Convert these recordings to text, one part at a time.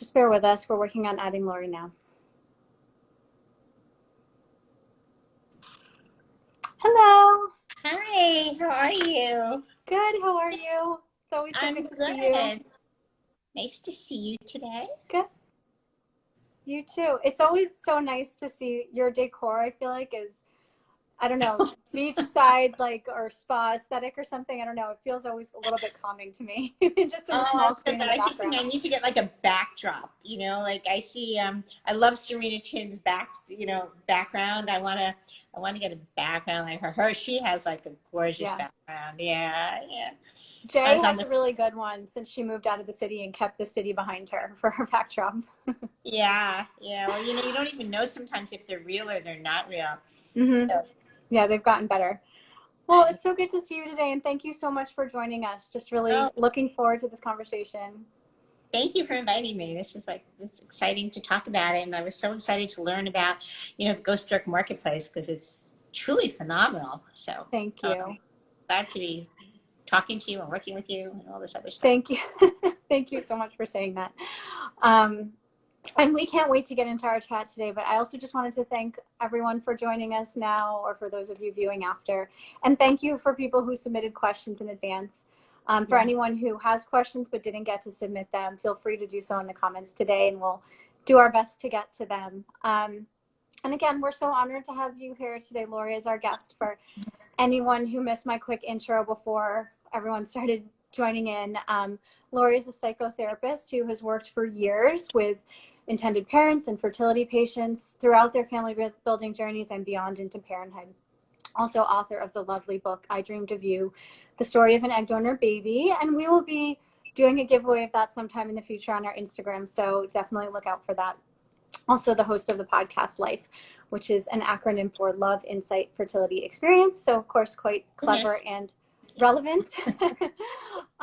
Just bear with us. We're working on adding Lori now. Hello. Hi, how are you? Good. How are you? It's always so good to see you. Nice to see you today. Good. You too. It's always so nice to see your decor. I feel like is, I don't know, beachside or spa aesthetic or something. I don't know. It feels always a little bit calming to me, even just in the small screen in the background. I think I need to get like a backdrop. Like I see. I love Serena Chin's background. I wanna get a background like her. She has like a gorgeous background. Yeah. Jay has a really good one since she moved out of the city and kept the city behind her for her backdrop. Yeah. Well, you don't even know sometimes if they're real or they're not real. Mm-hmm. So. Yeah, they've gotten better. Well, it's so good to see you today, and thank you so much for joining us. Just really looking forward to this conversation. Thank you for inviting me. It's exciting to talk about it, and I was so excited to learn about, the GoStork marketplace because it's truly phenomenal. So thank you. Glad to be talking to you and working with you and all this other stuff. Thank you. Thank you so much for saying that. And we can't wait to get into our chat today, but I also just wanted to thank everyone for joining us now, or for those of you viewing after. And thank you for people who submitted questions in advance. For anyone who has questions but didn't get to submit them, feel free to do so in the comments today, and we'll do our best to get to them. And again, we're so honored to have you here today, Lori, as our guest. For anyone who missed my quick intro before everyone started joining in, Lori is a psychotherapist who has worked for years with intended parents and fertility patients throughout their family building journeys and beyond into parenthood. Also author of the lovely book, I Dreamed of You, the story of an egg donor baby. And we will be doing a giveaway of that sometime in the future on our Instagram, so definitely look out for that. Also the host of the podcast Life, which is an acronym for Love, Insight, Fertility, Experience. So of course, quite clever and relevant.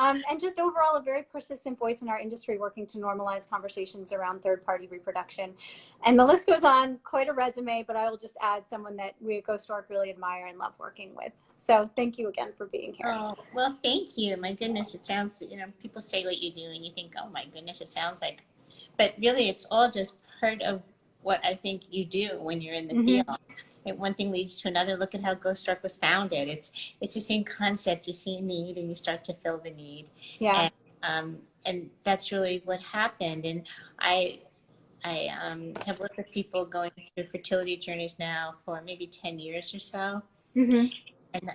And just overall a very persistent voice in our industry, working to normalize conversations around third-party reproduction. And the list goes on, quite a resume, but I will just add someone that we at GoStork really admire and love working with. So thank you again for being here. Oh, well, thank you. My goodness, it sounds, people say what you do and you think, oh my goodness, it sounds like, but really it's all just part of what I think you do when you're in the field. One thing leads to another. Look at how GoStork was founded. It's the same concept. You see a need and you start to fill the need. Yeah. And that's really what happened. And I have worked with people going through fertility journeys now for maybe 10 years or so. Mm-hmm. And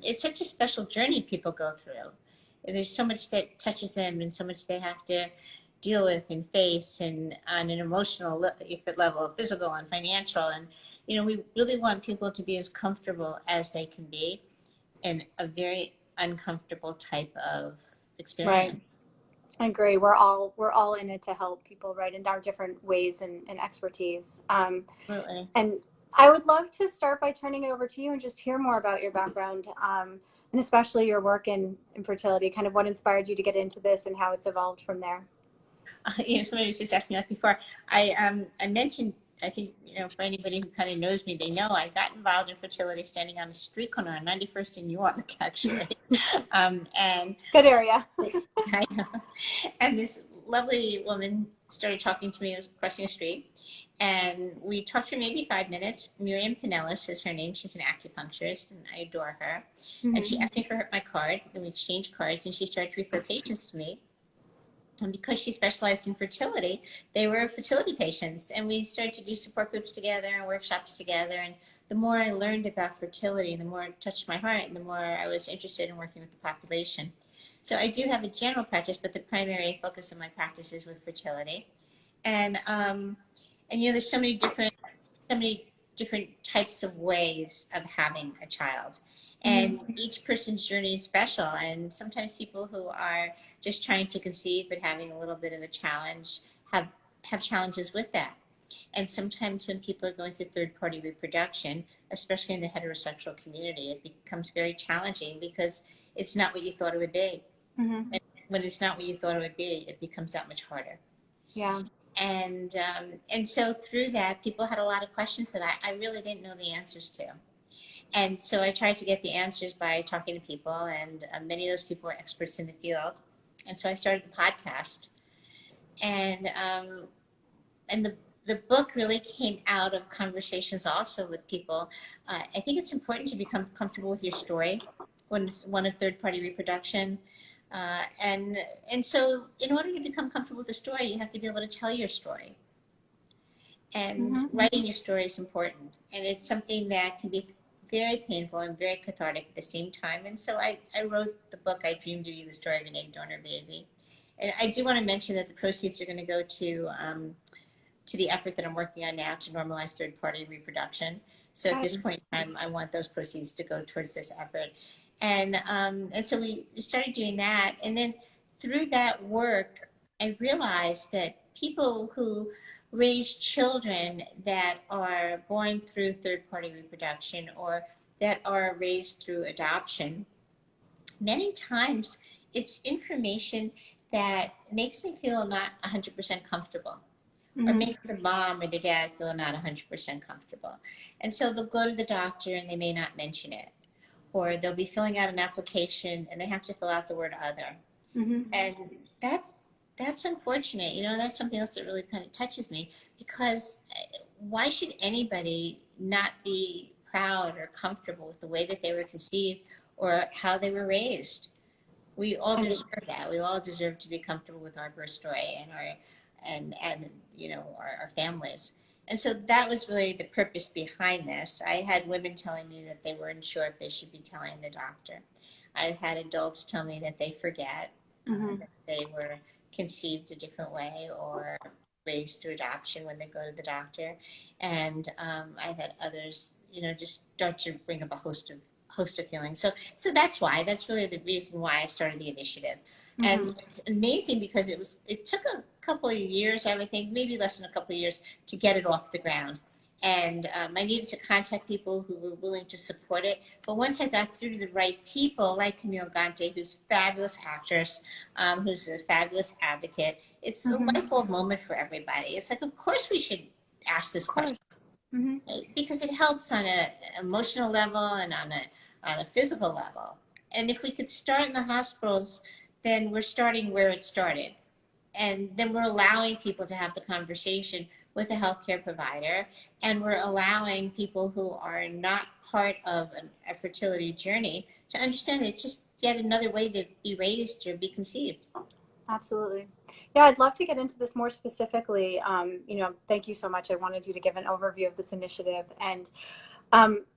it's such a special journey people go through. There's so much that touches them and so much they have to deal with and face, and on an emotional level, physical and financial. And we really want people to be as comfortable as they can be in a very uncomfortable type of experience. Right. I agree. We're all in it to help people, right, in our different ways and expertise. Absolutely. And I would love to start by turning it over to you and just hear more about your background, and especially your work in fertility, kind of what inspired you to get into this and how it's evolved from there. Somebody was just asking me that before. I mentioned, I think, for anybody who kind of knows me, they know I got involved in fertility standing on a street corner on 91st in York, actually. And good area. I know. And this lovely woman started talking to me. I was crossing the street, and we talked for maybe 5 minutes. Miriam Pinellas is her name. She's an acupuncturist, and I adore her. Mm-hmm. And she asked me for my card, and we exchanged cards, and she started to refer patients to me. And because she specialized in fertility, they were fertility patients. And we started to do support groups together and workshops together. And the more I learned about fertility, the more it touched my heart, and the more I was interested in working with the population. So I do have a general practice, but the primary focus of my practice is with fertility. And there's so many different types of ways of having a child. And each person's journey is special. And sometimes people who are just trying to conceive but having a little bit of a challenge have challenges with that. And sometimes when people are going through third-party reproduction, especially in the heterosexual community, it becomes very challenging because it's not what you thought it would be. Mm-hmm. And when it's not what you thought it would be, it becomes that much harder. Yeah. And so through that, people had a lot of questions that I really didn't know the answers to. And so I tried to get the answers by talking to people, and many of those people were experts in the field. And so I started the podcast. And the book really came out of conversations also with people. I think it's important to become comfortable with your story when it's one of third-party reproduction. And so in order to become comfortable with the story, you have to be able to tell your story. And writing your story is important. And it's something that can be very painful and very cathartic at the same time. And so I wrote the book, I Dreamed to Be the Story of an Egg Donor Baby. And I do want to mention that the proceeds are going to go to the effort that I'm working on now to normalize third-party reproduction. So at this point in time, I want those proceeds to go towards this effort. And so we started doing that. And then through that work, I realized that people who raise children that are born through third-party reproduction or that are raised through adoption, many times it's information that makes them feel not 100% comfortable. Or makes the mom or the dad feel not 100% comfortable. And so they'll go to the doctor and they may not mention it. Or they'll be filling out an application and they have to fill out the word other. And that's unfortunate. You know, that's something else that really kind of touches me, because why should anybody not be proud or comfortable with the way that they were conceived or how they were raised? We all deserve that. We all deserve to be comfortable with our birth story and our you know, our families. And so that was really the purpose behind this. I had women telling me that they weren't sure if they should be telling the doctor. I've had adults tell me that they forget that they were conceived a different way or raised through adoption when they go to the doctor. And I've had others, you know, just start to bring up a host of feelings. So that's really the reason why I started the initiative. And it's amazing because it took a couple of years, I would think, maybe less than a couple of years, to get it off the ground. And I needed to contact people who were willing to support it. But once I got through to the right people, like Camille Gante, who's a fabulous actress, who's a fabulous advocate, it's a light bulb moment for everybody. It's like, of course we should ask this question. Right? Because it helps on an emotional level and on a physical level. And if we could start in the hospitals, then we're starting where it started. And then we're allowing people to have the conversation with a healthcare provider, and we're allowing people who are not part of a fertility journey to understand that it's just yet another way to be raised or be conceived. Absolutely. Yeah, I'd love to get into this more specifically. You know, thank you so much. I wanted you to give an overview of this initiative, and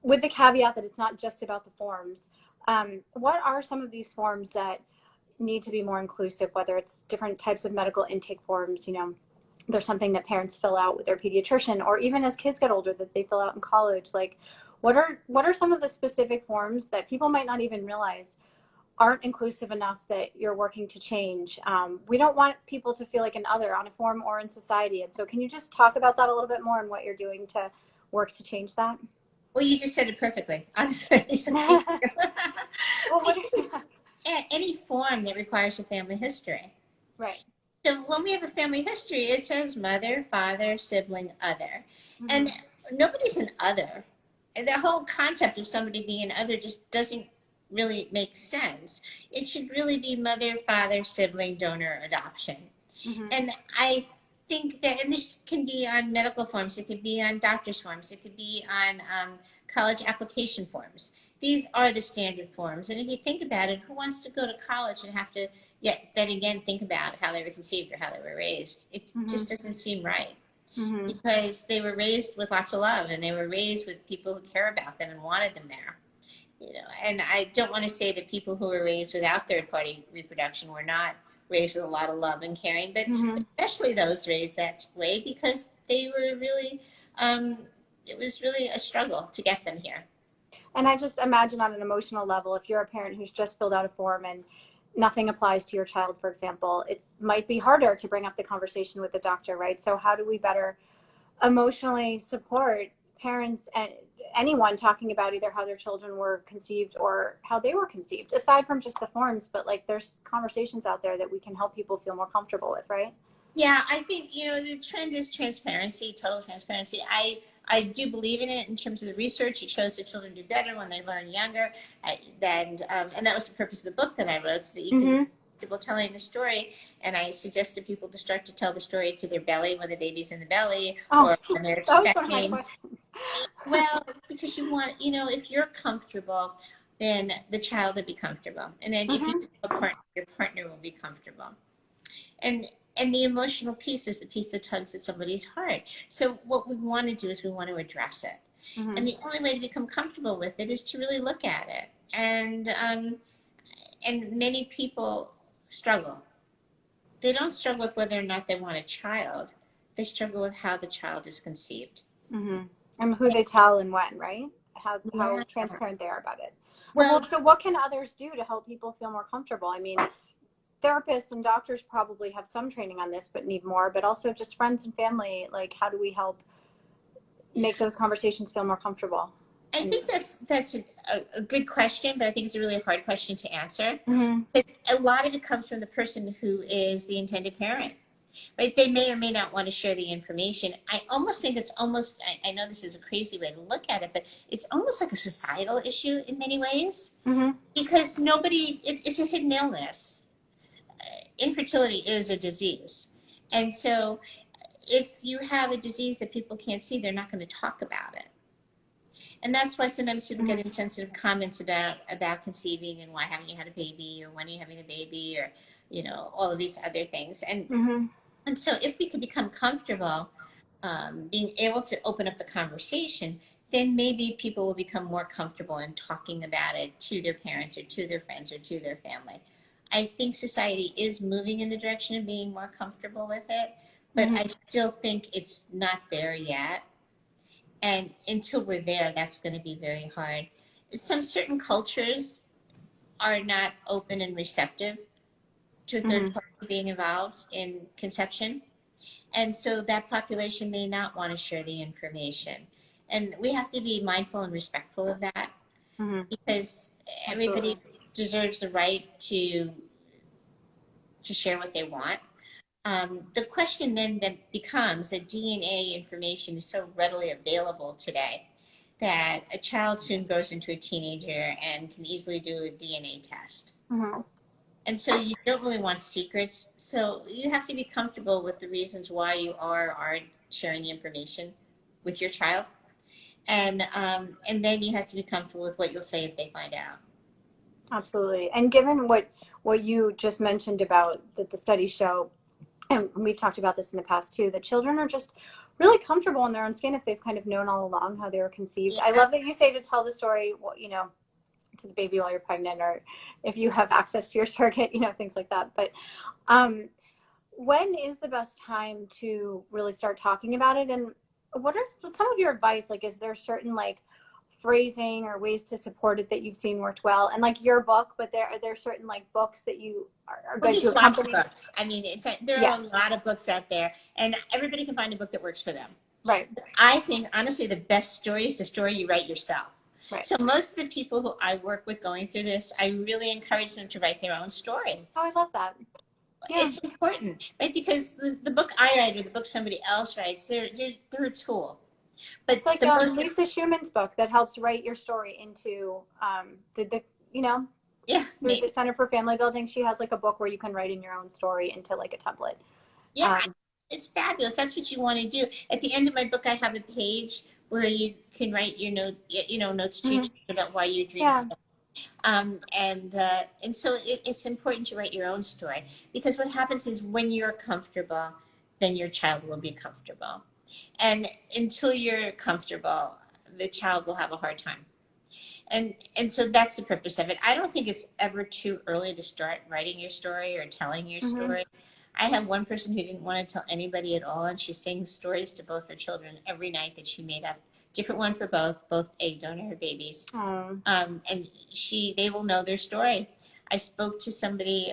with the caveat that it's not just about the forms. What are some of these forms that need to be more inclusive, whether it's different types of medical intake forms? You know, there's something that parents fill out with their pediatrician, or even as kids get older that they fill out in college. Like, what are some of the specific forms that people might not even realize aren't inclusive enough that you're working to change? We don't want people to feel like an other on a form or in society. And so can you just talk about that a little bit more and what you're doing to work to change that? Well, you just said it perfectly, honestly. Well, Any form that requires a family history. Right. So when we have a family history, it says mother, father, sibling, other. And nobody's an other. And the whole concept of somebody being an other just doesn't really make sense. It should really be mother, father, sibling, donor, adoption. And I think that, and this can be on medical forms, it could be on doctor's forms, it could be on college application forms. These are the standard forms. And if you think about it, who wants to go to college and have to then again think about how they were conceived or how they were raised? It just doesn't seem right. Because they were raised with lots of love, and they were raised with people who care about them and wanted them there. You know, and I don't want to say that people who were raised without third-party reproduction were not raised with a lot of love and caring, but especially those raised that way, because they were really, it was really a struggle to get them here. And I just imagine on an emotional level, if you're a parent who's just filled out a form and nothing applies to your child, for example, it might be harder to bring up the conversation with the doctor, right? So how do we better emotionally support parents and anyone talking about either how their children were conceived or how they were conceived, aside from just the forms, but like there's conversations out there that we can help people feel more comfortable with, right? Yeah, I think, you know, the trend is transparency, total transparency. I do believe in it in terms of the research. It shows that children do better when they learn younger. And that was the purpose of the book that I wrote, so that you can comfortable telling the story, and I suggested people to start to tell the story to their belly when the baby's in the belly, or when they're that was one of my expecting. questions. Well, because you want, if you're comfortable, then the child will be comfortable, and then if you have a partner, your partner will be comfortable. And the emotional piece is the piece that tugs at somebody's heart. So what we want to do is we want to address it. And the only way to become comfortable with it is to really look at it. And many people struggle. They don't struggle with whether or not they want a child. They struggle with how the child is conceived. And who they tell and when, right? How transparent they are about it. Well, so what can others do to help people feel more comfortable? I mean, therapists and doctors probably have some training on this, but need more. But also just friends and family, like, how do we help make those conversations feel more comfortable? I think that's a good question, but I think it's a really hard question to answer. Because a lot of it comes from the person who is the intended parent, right? They may or may not want to share the information. I almost think it's almost, I know this is a crazy way to look at it, but it's almost like a societal issue in many ways, because it's a hidden illness. Infertility is a disease. And so if you have a disease that people can't see, they're not going to talk about it. And that's why sometimes people get insensitive comments about conceiving and why haven't you had a baby, or when are you having a baby, or, all of these other things. And so if we could become comfortable being able to open up the conversation, then maybe people will become more comfortable in talking about it to their parents or to their friends or to their family. I think society is moving in the direction of being more comfortable with it, but I still think it's not there yet. And until we're there, that's going to be very hard. Some certain cultures are not open and receptive to a third party being involved in conception. And so that population may not want to share the information. And we have to be mindful and respectful of that, because everybody deserves the right to share what they want. The question then that becomes that DNA information is so readily available today that a child soon grows into a teenager and can easily do a DNA test. And so you don't really want secrets. So you have to be comfortable with the reasons why you aren't sharing the information with your child. And then you have to be comfortable with what you'll say if they find out. Absolutely. And given what you just mentioned about that the studies show, and we've talked about this in the past too, that children are just really comfortable in their own skin if they've kind of known all along how they were conceived. I love that you say to tell the story, to the baby while you're pregnant, or if you have access to your surrogate, things like that. But when is the best time to really start talking about it? And what's some of your advice? Like, is there certain phrasing or ways to support it that you've seen worked well? And your book, but are there certain books that you are good to lots of accompany? books. I mean, there are a lot of books out there, and everybody can find a book that works for them. Right. I think honestly the best story is the story you write yourself. Right. So most of the people who I work with going through this, I really encourage them to write their own story. Oh, I love that. Yeah. It's important, right? Because the book I write or the book somebody else writes, they're a tool. But it's like Lisa Schumann's book that helps write your story into the Center for Family Building. She has a book where you can write in your own story into a template. Yeah, it's fabulous. That's what you want to do. At the end of my book, I have a page where you can write your notes to about why you dream. Yeah. And so it's important to write your own story, because what happens is when you're comfortable, then your child will be comfortable. And until you're comfortable, the child will have a hard time. And so that's the purpose of it. I don't think it's ever too early to start writing your story or telling your story. I have one person who didn't want to tell anybody at all, and she sings stories to both her children every night that she made up. Different one for both egg donor babies. And they will know their story. I spoke to somebody,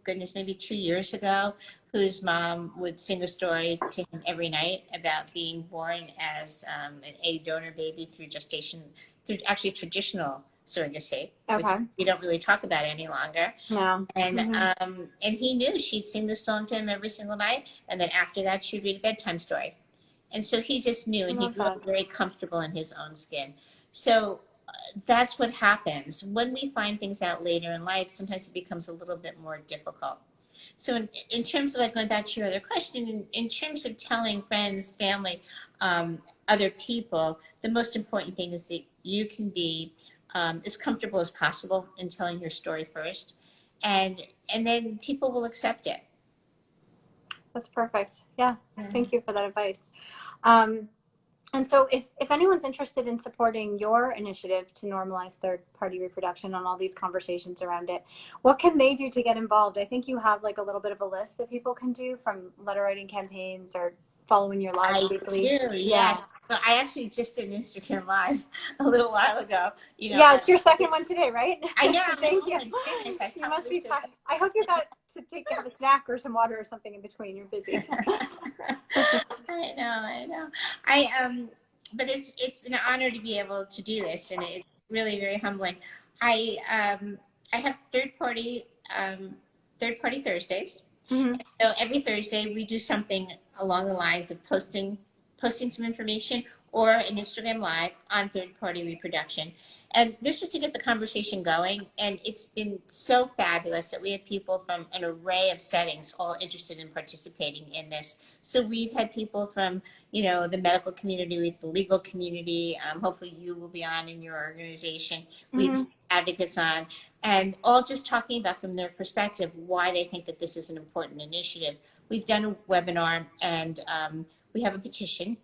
maybe 2 years ago, whose mom would sing a story to him every night about being born as an egg donor baby through gestation, through actually traditional surrogacy, which we don't really talk about any longer. No. And and he knew she'd sing this song to him every single night, and then after that she'd read a bedtime story. And so he just knew, and he felt very comfortable in his own skin. So that's what happens. When we find things out later in life, sometimes it becomes a little bit more difficult. So in terms of, like, going back to your other question, in terms of telling friends, family, other people, the most important thing is that you can be as comfortable as possible in telling your story first, and then people will accept it. That's perfect. Yeah. Thank you for that advice. And so if anyone's interested in supporting your initiative to normalize third-party reproduction and all these conversations around it, what can they do to get involved? I think you have like a little bit of a list that people can do, from letter writing campaigns or following your lives weekly. I do, yes. So I actually just did an Instagram live a little while ago. Yeah, it's your second one today, right? I know. Thank you. Goodness, You must be tired. I hope you got to take a snack or some water or something in between. You're busy. I know. But it's an honor to be able to do this, and it's really very humbling. I have third party Thursdays. Mm-hmm. So every Thursday we do something along the lines of posting some information or an Instagram live on third-party reproduction. And this was to get the conversation going. And it's been so fabulous that we have people from an array of settings all interested in participating in this. So we've had people from, the medical community, the legal community. Hopefully you will be on in your organization. We've had advocates on, and all just talking about from their perspective why they think that this is an important initiative. We've done a webinar, and we have a petition.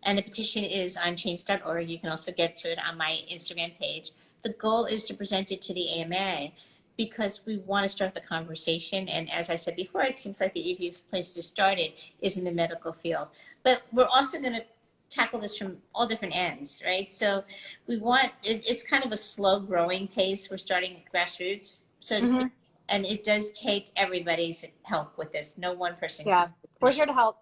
And the petition is on change.org. You can also get to it on my Instagram page. The goal is to present it to the AMA because we want to start the conversation. And as I said before, it seems like the easiest place to start it is in the medical field. But we're also going to tackle this from all different ends, right? So it's kind of a slow growing pace. We're starting at grassroots, so to speak. And it does take everybody's help with this. No one person. Yeah. We're here to help.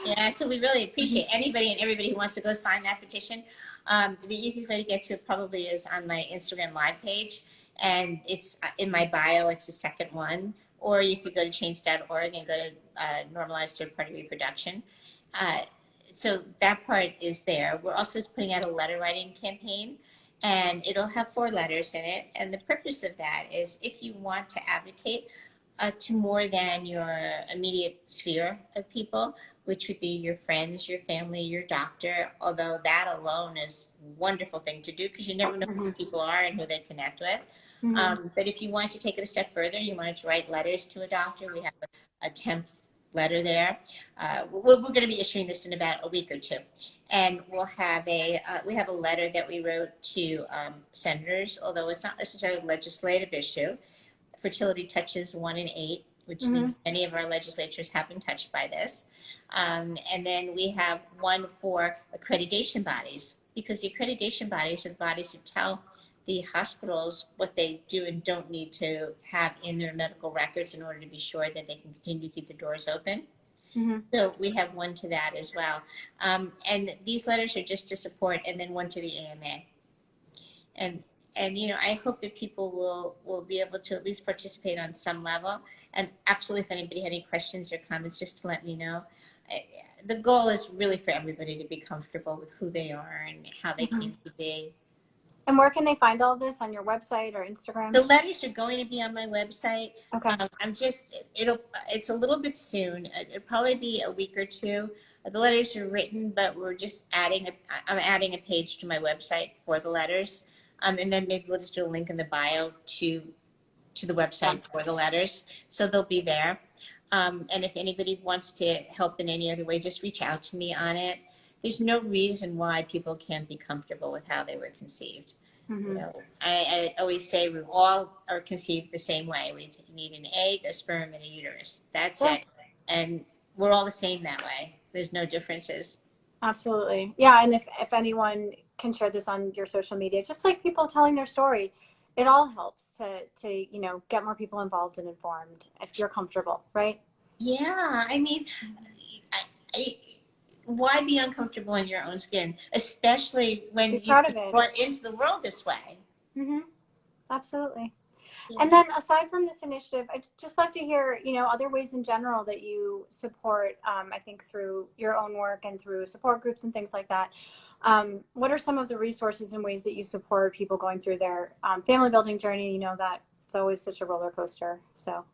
Yeah, so we really appreciate anybody and everybody who wants to go sign that petition. The easiest way to get to it probably is on my Instagram live page, and it's in my bio. It's the second one, or you could go to change.org and go to normalize third-party reproduction. So that part is there. We're also putting out a letter writing campaign, and it'll have 4 letters in it. And the purpose of that is if you want to advocate to more than your immediate sphere of people, which would be your friends, your family, your doctor, although that alone is a wonderful thing to do because you never know who people are and who they connect with. But if you want to take it a step further, you want to write letters to a doctor, we have a temp letter there. We're going to be issuing this in about a week or 2. And we'll have we have a letter that we wrote to senators, although it's not necessarily a legislative issue. Fertility touches 1 in 8, which means many of our legislatures have been touched by this. And then we have one for accreditation bodies, because the accreditation bodies are the bodies that tell the hospitals what they do and don't need to have in their medical records in order to be sure that they can continue to keep the doors open. So we have one to that as well. And these letters are just to support, and then one to the AMA. And I hope that people will be able to at least participate on some level. And absolutely, if anybody had any questions or comments, just to let me know. The goal is really for everybody to be comfortable with who they are and how they came to be. And where can they find all this? On your website or Instagram? The letters are going to be on my website. Okay. It's a little bit soon. It'll probably be a week or 2. The letters are written, but we're just I'm adding a page to my website for the letters. And then maybe we'll just do a link in the bio to the website for the letters. So they'll be there. And if anybody wants to help in any other way, just reach out to me on it. There's no reason why people can't be comfortable with how they were conceived. I always say we all are conceived the same way. We need an egg, a sperm, and a uterus. That's it. And we're all the same that way. There's no differences. Absolutely. Yeah. And if anyone can share this on your social media, just like people telling their story, it all helps to get more people involved and informed if you're comfortable, right? Yeah. I mean, why be uncomfortable in your own skin, especially when you're brought into the world this way? Absolutely. And then aside from this initiative, I'd just love to hear, other ways in general that you support, I think through your own work and through support groups and things like that. What are some of the resources and ways that you support people going through their family building journey? That it's always such a roller coaster. So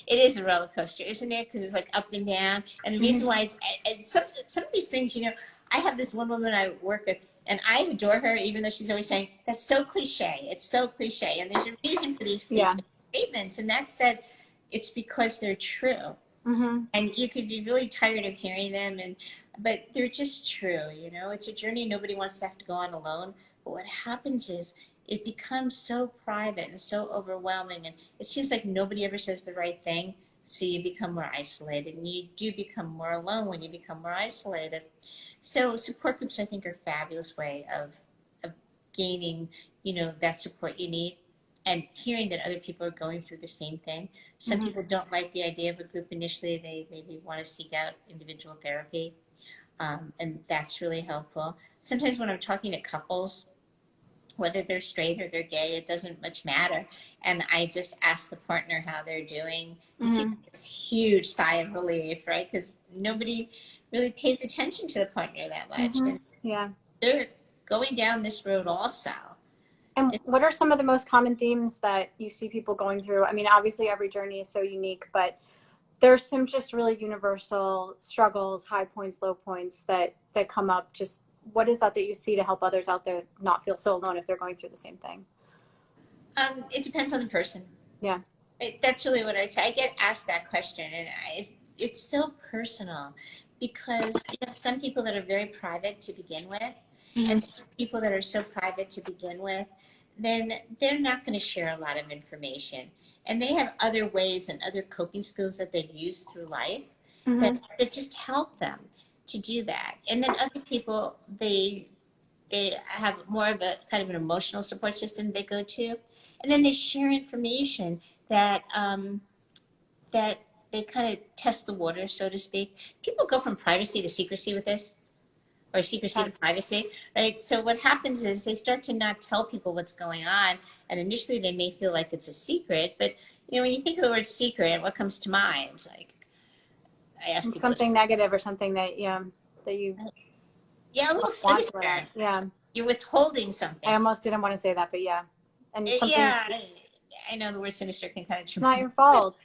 it is a roller coaster, isn't it? Because it's like up and down. And the reason why it's some of these things, I have this one woman I work with, and I adore her, even though she's always saying, that's so cliche. It's so cliche. And there's a reason for these cliche statements, and that's that it's because they're true. And you could be really tired of hearing them, but they're just true. It's a journey nobody wants to have to go on alone. But what happens is it becomes so private and so overwhelming, and it seems like nobody ever says the right thing. So you become more isolated, and you do become more alone when you become more isolated. So support groups, I think, are a fabulous way of gaining, that support you need, and hearing that other people are going through the same thing. Some people don't like the idea of a group initially. They maybe want to seek out individual therapy, and that's really helpful. Sometimes when I'm talking to couples, whether they're straight or they're gay, it doesn't much matter. And I just ask the partner how they're doing. You see this huge sigh of relief, right? Because nobody really pays attention to the partner that much. And they're going down this road also. And what are some of the most common themes that you see people going through? I mean, obviously every journey is so unique, but there's some just really universal struggles, high points, low points that come up. Just what is that you see to help others out there not feel so alone if they're going through the same thing? It depends on the person. Yeah. That's really what I say. I get asked that question, and it's so personal, because you have some people that are very private to begin with, and people that are so private to begin with, then they're not going to share a lot of information. And they have other ways and other coping skills that they've used through life that just help them to do that. And then other people, they have more of a kind of an emotional support system they go to, and then they share information that that they kind of test the water, so to speak. People go from privacy to secrecy with this, or secrecy to privacy, right? So what happens is they start to not tell people what's going on, and initially they may feel like it's a secret, but when you think of the word secret, what comes to mind? Like, I ask people, something negative or something that you a little sinister. Yeah, you're withholding something. I almost didn't want to say that, but and something. I know the word sinister can kind of. It's not your fault.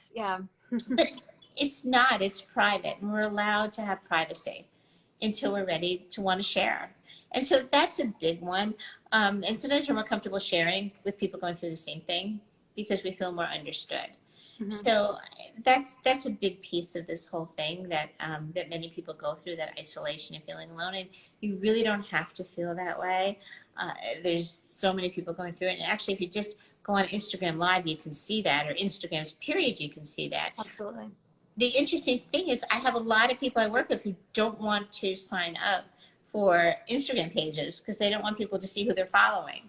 But it's not. It's private, and we're allowed to have privacy until we're ready to want to share. And so that's a big one. And sometimes we're more comfortable sharing with people going through the same thing because we feel more understood. So that's a big piece of this whole thing that many people go through, that isolation and feeling alone. And you really don't have to feel that way. There's so many people going through it. And actually, if you just go on Instagram Live, you can see that, or Instagram's period, you can see that. Absolutely. The interesting thing is I have a lot of people I work with who don't want to sign up for Instagram pages because they don't want people to see who they're following.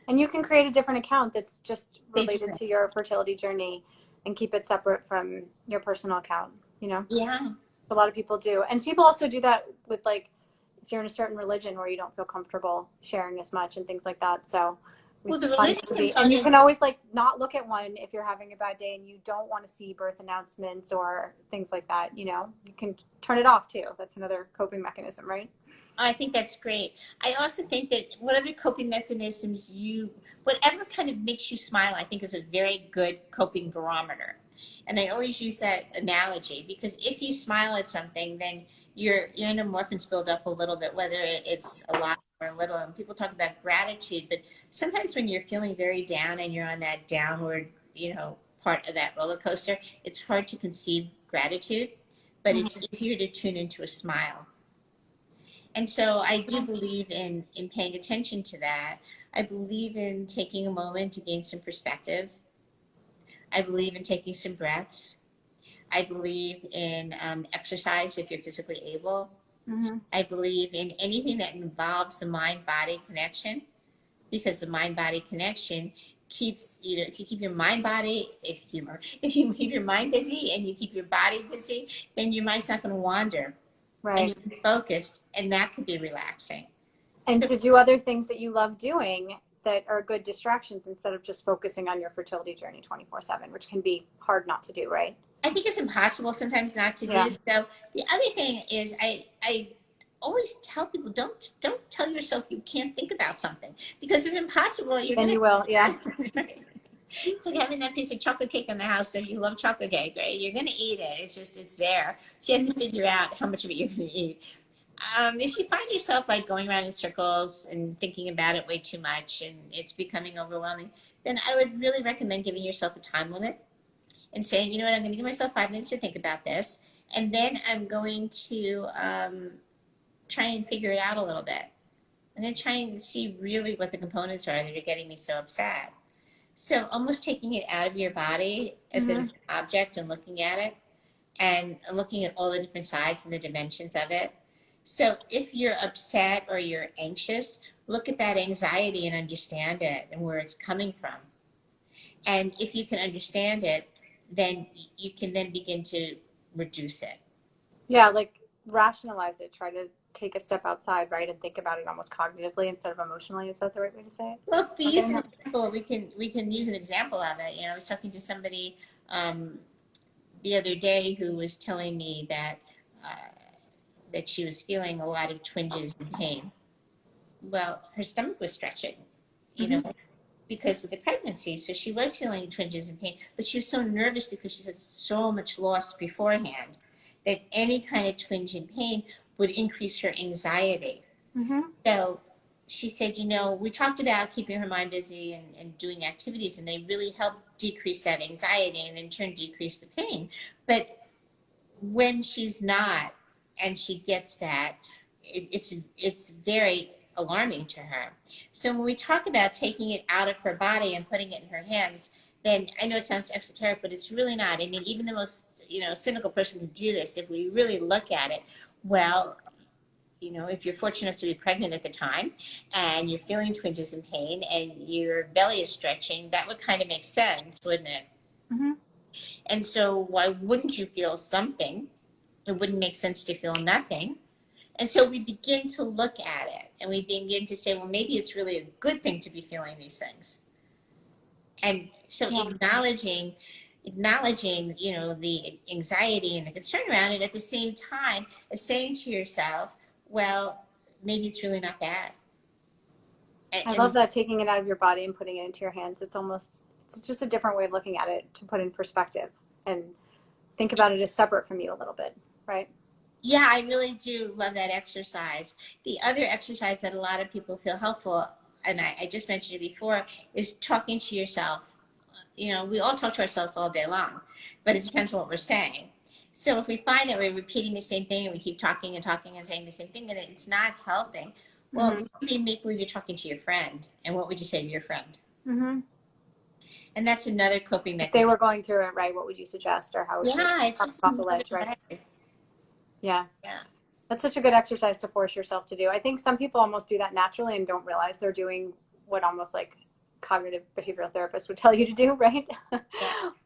And you can create a different account that's just related to your fertility journey and keep it separate from your personal account, Yeah. A lot of people do. And people also do that with, like, if you're in a certain religion where you don't feel comfortable sharing as much and things like that. So well, the religion, and you can always not look at one if you're having a bad day and you don't want to see birth announcements or things like that. You can turn it off too. That's another coping mechanism, right? I think that's great. I also think that whatever coping mechanisms whatever kind of makes you smile, I think is a very good coping barometer. And I always use that analogy because if you smile at something, then your endorphins build up a little bit, whether it's a lot or a little. And people talk about gratitude, but sometimes when you're feeling very down and you're on that downward, part of that roller coaster, it's hard to conceive gratitude, but it's easier to tune into a smile. And so I do believe in paying attention to that. I believe in taking a moment to gain some perspective. I believe in taking some breaths. I believe in exercise if you're physically able. I believe in anything that involves the mind-body connection, because the mind-body connection keeps, if you keep your mind-body, if you keep your mind busy and you keep your body busy, then your mind's not going to wander. Right. And you're focused, and that could be relaxing. And to do other things that you love doing that are good distractions instead of just focusing on your fertility journey 24/7, which can be hard not to do, right? I think it's impossible sometimes not to do. Yeah. So the other thing is I always tell people, don't tell yourself you can't think about something, because it's impossible. You're And gonna you will, yeah. It's like having that piece of chocolate cake in the house. If you love chocolate cake, right? You're gonna eat it. It's just, it's there. So you have to figure out how much of it you're gonna eat. If you find yourself like going around in circles and thinking about it way too much and it's becoming overwhelming, then I would really recommend giving yourself a time limit and saying, you know what, I'm going to give myself 5 minutes to think about this, and then I'm going to try and figure it out a little bit. I'm going to try and see really what the components are that are getting me so upset. So almost taking it out of your body as an object and looking at it and looking at all the different sides and the dimensions of it. So if you're upset or you're anxious, look at that anxiety and understand it and where it's coming from. And if you can understand it, then you can then begin to reduce it. Yeah, like rationalize it. Try to take a step outside, right, and think about it almost cognitively instead of emotionally. Is that the right way to say it? Well, if we use an example, we can use an example of it. You know, I was talking to somebody the other day who was telling me that that she was feeling a lot of twinges and pain. Well, her stomach was stretching, you know, because of the pregnancy. So she was feeling twinges and pain, but she was so nervous because she had so much loss beforehand that any kind of twinge and pain would increase her anxiety. So she said, you know, we talked about keeping her mind busy and doing activities, and they really help decrease that anxiety and in turn decrease the pain. But when she's not, and she gets that, it's very alarming to her. So when we talk about taking it out of her body and putting it in her hands, then I know it sounds esoteric, but it's really not. I mean, even the most, you know, cynical person can do this if we really look at it. Well, you know, if you're fortunate enough to be pregnant at the time and you're feeling twinges and pain and your belly is stretching, that would kind of make sense, wouldn't it? And so why wouldn't you feel something? It wouldn't make sense to feel nothing. And so we begin to look at it and we begin to say, well, maybe it's really a good thing to be feeling these things. And so acknowledging, you know, the anxiety and the concern around it at the same time as saying to yourself, well, maybe it's really not bad. I love that, taking it out of your body and putting it into your hands. It's just a different way of looking at it, to put in perspective and think about it as separate from you a little bit, right? Yeah, I really do love that exercise. The other exercise that a lot of people feel helpful, and I just mentioned it before, is talking to yourself. You know, we all talk to ourselves all day long, but it depends on what we're saying. So if we find that we're repeating the same thing and we keep talking and talking and saying the same thing and it's not helping, well, maybe make believe you're talking to your friend. And what would you say to your friend? And that's another coping mechanism. If they were going through it, right, what would you suggest, or how would you it's just off the ledge, right? Yeah. That's such a good exercise to force yourself to do. I think some people almost do that naturally and don't realize they're doing what almost like cognitive behavioral therapists would tell you to do, right?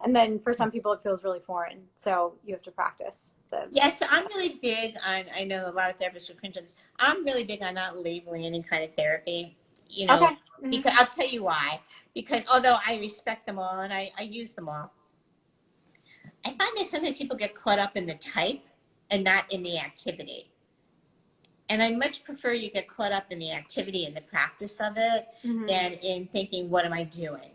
And then for some people it feels really foreign, so you have to practice. Yes, I'm really big on, I know a lot of therapists would cringe on this, I'm really big on not labeling any kind of therapy, you know, because I'll tell you why. Because although I respect them all and I use them all, I find that sometimes people get caught up in the type and not in the activity. And I much prefer you get caught up in the activity and the practice of it than in thinking, what am I doing?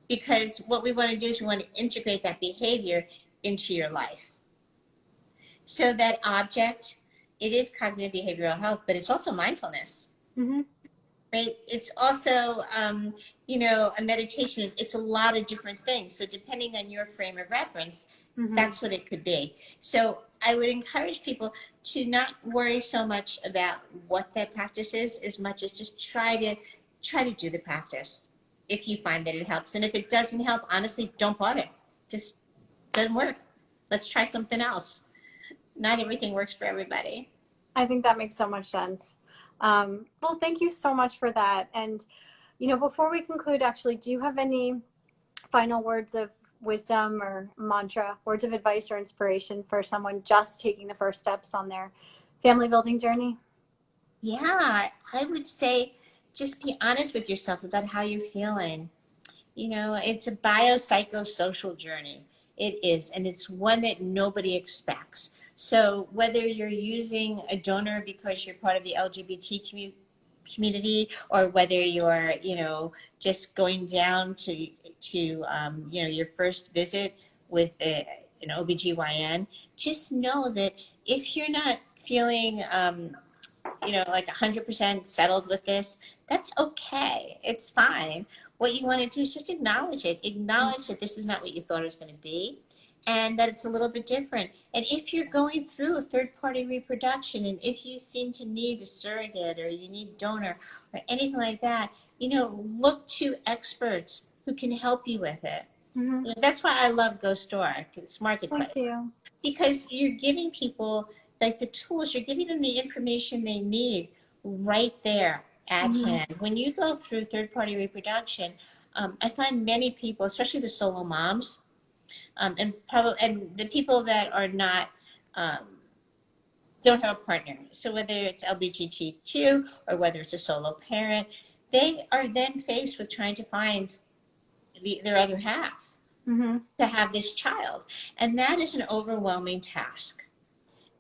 Because what we want to do is we want to integrate that behavior into your life. So that object, it is cognitive behavioral health, but it's also mindfulness. Right? It's also, you know, a meditation. It's a lot of different things. So depending on your frame of reference, that's what it could be. So I would encourage people to not worry so much about what that practice is as much as just try to do the practice if you find that it helps. And if it doesn't help, honestly, don't bother. Just doesn't work. Let's try something else. Not everything works for everybody. I think that makes so much sense. Well, thank you so much for that. And, you know, before we conclude, actually, do you have any final words of wisdom or mantra, words of advice or inspiration for someone just taking the first steps on their family building journey? Yeah, I would say just be honest with yourself about how you're feeling. You know, it's a biopsychosocial journey. It is, and it's one that nobody expects. So whether you're using a donor because you're part of the LGBT community, or whether you're, you know, just going down to you know, your first visit with an OBGYN, just know that if you're not feeling you know, like 100% settled with this, that's okay. It's fine. What you want to do is just acknowledge it. Acknowledge that this is not what you thought it was going to be, and that it's a little bit different. And if you're going through a third-party reproduction, and if you seem to need a surrogate or you need donor or anything like that, you know, look to experts who can help you with it. Mm-hmm. You know, that's why I love GoStork, this marketplace. Thank you. Because you're giving people like the tools, you're giving them the information they need right there at hand. When you go through third-party reproduction, I find many people, especially the solo moms, and the people that are not don't have a partner. So whether it's LGBTQ or whether it's a solo parent, they are then faced with trying to find their other half to have this child, and that is an overwhelming task.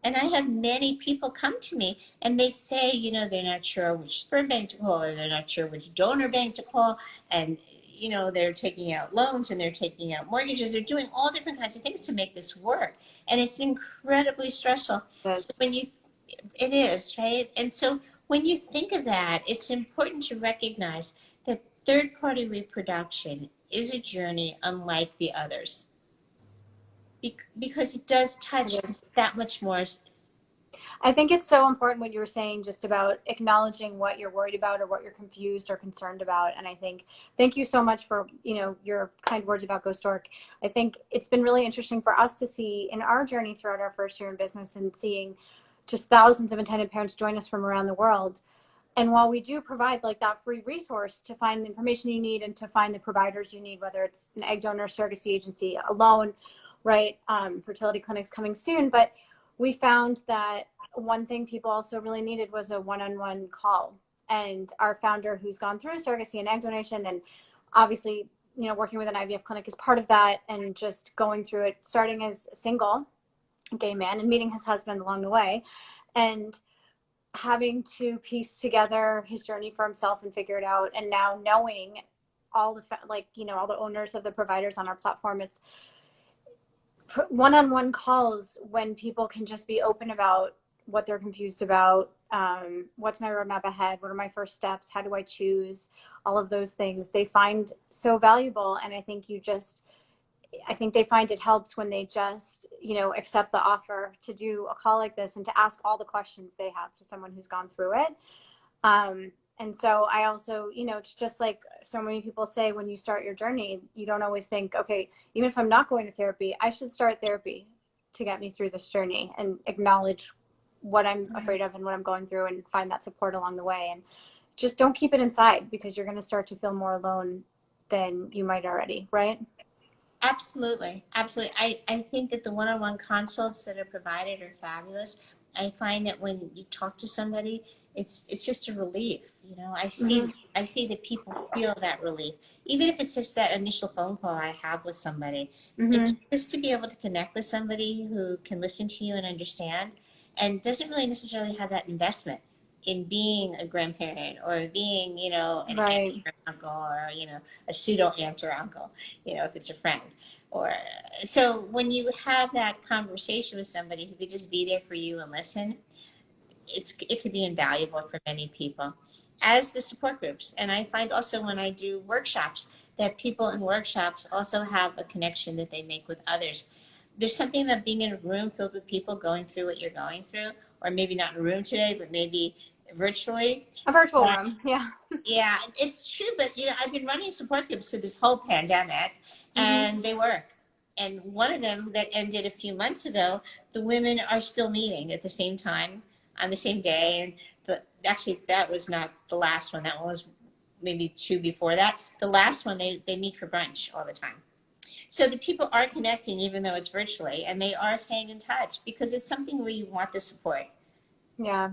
And I have many people come to me and they say, you know, they're not sure which sperm bank to call, or they're not sure which donor bank to call. And, you know, they're taking out loans and they're taking out mortgages. They're doing all different kinds of things to make this work. And it's incredibly stressful. Yes. So it is, right? And so when you think of that, it's important to recognize that third-party reproduction is a journey unlike the others. Because it does touch that much more. I think it's so important what you were saying, just about acknowledging what you're worried about or what you're confused or concerned about. And I think, thank you so much for, you know, your kind words about GoStork. I think it's been really interesting for us to see in our journey throughout our first year in business, and seeing just thousands of intended parents join us from around the world. And while we do provide like that free resource to find the information you need and to find the providers you need, whether it's an egg donor, surrogacy agency, a loan, right, fertility clinics coming soon, but we found that one thing people also really needed was a one-on-one call. And our founder, who's gone through surrogacy and egg donation, and obviously, you know, working with an IVF clinic is part of that, and just going through it, starting as a single gay man and meeting his husband along the way, and having to piece together his journey for himself and figure it out. And now knowing all the, like, you know, all the owners of the providers on our platform, it's one-on-one calls when people can just be open about what they're confused about. What's my roadmap ahead? What are my first steps? How do I choose? All of those things they find so valuable. And I think they find it helps when they just, you know, accept the offer to do a call like this and to ask all the questions they have to someone who's gone through it. And so I also, you know, it's just like so many people say, when you start your journey, you don't always think, okay, even if I'm not going to therapy, I should start therapy to get me through this journey, and acknowledge what I'm afraid of and what I'm going through, and find that support along the way. And just don't keep it inside, because you're going to start to feel more alone than you might already, right? Absolutely. Absolutely. I think that the one-on-one consults that are provided are fabulous. I find that when you talk to somebody, it's just a relief. You know, I see that people feel that relief, even if it's just that initial phone call I have with somebody. It's just to be able to connect with somebody who can listen to you and understand, and doesn't really necessarily have that investment in being a grandparent, or being, you know, an aunt or uncle, or, you know, a pseudo aunt or uncle, you know, if it's a friend. Or so when you have that conversation with somebody who could just be there for you and listen, it could be invaluable for many people, as the support groups. And I find also when I do workshops, that people in workshops also have a connection that they make with others. There's something about being in a room filled with people going through what you're going through, or maybe not in a room today, but maybe virtually. A virtual room, yeah. Yeah, it's true. But, you know, I've been running support groups through this whole pandemic, and they work. And one of them that ended a few months ago, the women are still meeting at the same time on the same day. And actually, that was not the last one. That one was maybe two before that. The last one, they meet for brunch all the time. So the people are connecting, even though it's virtually, and they are staying in touch, because it's something where you want the support. Yeah.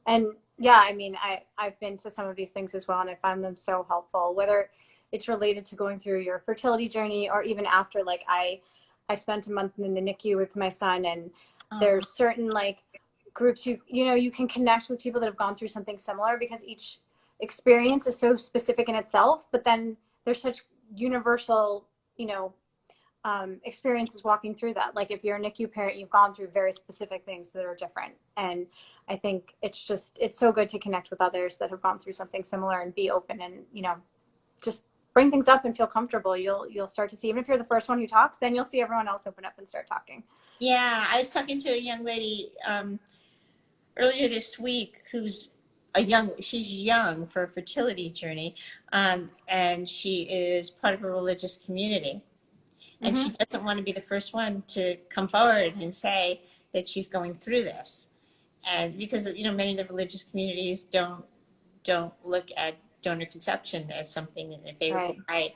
And Yeah, I mean, I've been to some of these things as well, and I found them so helpful, whether it's related to going through your fertility journey or even after. Like I spent a month in the NICU with my son, and Oh, there's certain like groups you know you can connect with people that have gone through something similar because each experience is so specific in itself, but then there's such universal, you know, experiences walking through that. Like if you're a NICU parent, you've gone through very specific things that are different. And I think it's so good to connect with others that have gone through something similar and be open and, you know, just bring things up and feel comfortable. You'll start to see, even if you're the first one who talks, then you'll see everyone else open up and start talking. yeah. I was talking to a young lady earlier this week who's she's young for a fertility journey, and she is part of a religious community. And Mm-hmm. she doesn't want to be the first one to come forward and say that she's going through this. And because, you know, many of the religious communities don't look at donor conception as something in a favorable Right. light.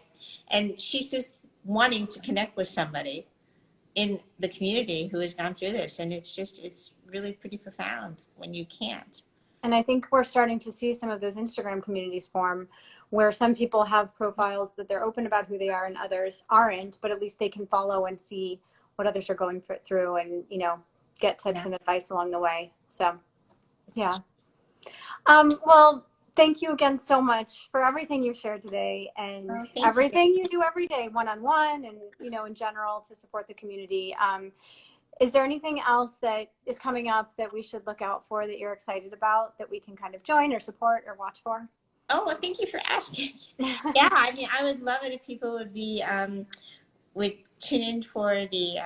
And she's just wanting to connect with somebody in the community who has gone through this. And it's really pretty profound when you can't. And I think we're starting to see some of those Instagram communities form where some people have profiles that they're open about who they are and others aren't, but at least they can follow and see what others are going through and, you know, get tips Yeah. and advice along the way. So, yeah. It's, Well, thank you again so much for everything you've shared today and oh, thank you. everything you do every day, one-on-one and, you know, in general to support the community. Is there anything else that is coming up that we should look out for that you're excited about that we can kind of join or support or watch for? Oh, well, thank you for asking. Yeah, I mean, I would love it if people would tune in for the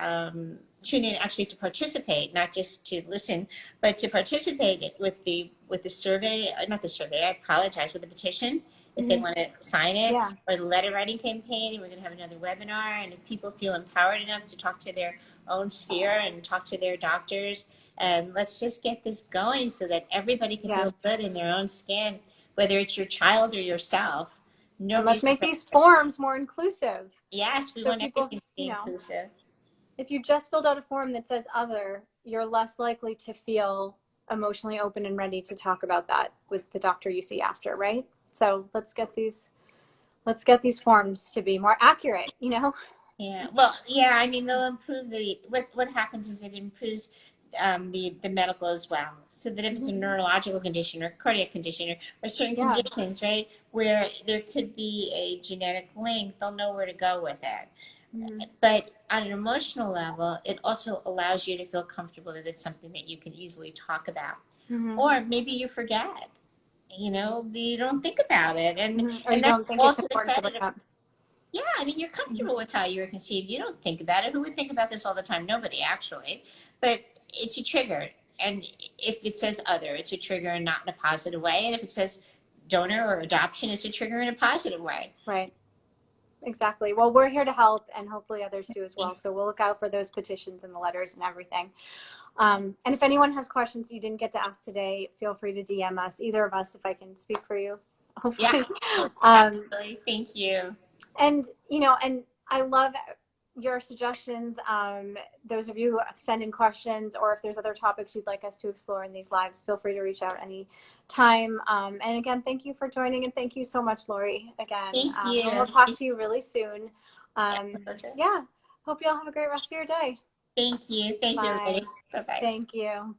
tune in actually to participate, not just to listen, but to participate with the survey, not the survey. I apologize, with the petition. If they Mhm. want to sign it, Yeah. or the letter writing campaign, we're going to have another webinar. And if people feel empowered enough to talk to their own sphere and talk to their doctors, let's just get this going so that everybody can Yeah. feel good in their own skin, whether it's your child or yourself. No And let's reason make for, these forms more inclusive. yes, we So want people, everything to be you know, inclusive. if you just filled out a form that says other, you're less likely to feel emotionally open and ready to talk about that with the doctor you see after, right? So let's get these forms to be more accurate, you know? Yeah, well, yeah, I mean, they'll improve what happens is it improves the medical as well. So that if it's a Mhm. neurological condition or cardiac condition or certain Yeah. conditions, right, where there could be a genetic link, they'll know where to go with it. Mm-hmm. But on an emotional level, it also allows you to feel comfortable that it's something that you can easily talk about. Mm-hmm. Or maybe you forget, you know, you don't think about it. Mm-hmm. Or And you don't that's think it's also the important to credit look of, up. yeah, I mean, you're Mm-hmm. comfortable with how you were conceived. You don't think about it. Who would think about this all the time? Nobody, actually. But it's a trigger. And if it says other, it's a trigger and not in a positive way. And if it says donor or adoption, it's a trigger in a positive way. Right. Exactly. Well, we're here to help and hopefully others do as well. So we'll look out for those petitions and the letters and everything. And if anyone has questions you didn't get to ask today, feel free to DM us, either of us, if I can speak for you, Yeah, hopefully. Um, absolutely. Thank you. and, you know, and I love your suggestions. Those of you who send in questions, or if there's other topics you'd like us to explore in these lives, feel free to reach out any time. And again, thank you for joining, and thank you so much, Lori, again. Thank And you. we'll talk to you really soon. Yeah, pleasure. Yeah, hope you all have a great rest of your day. Thank you. Thank you, Bye. everybody. Bye bye. Thank you.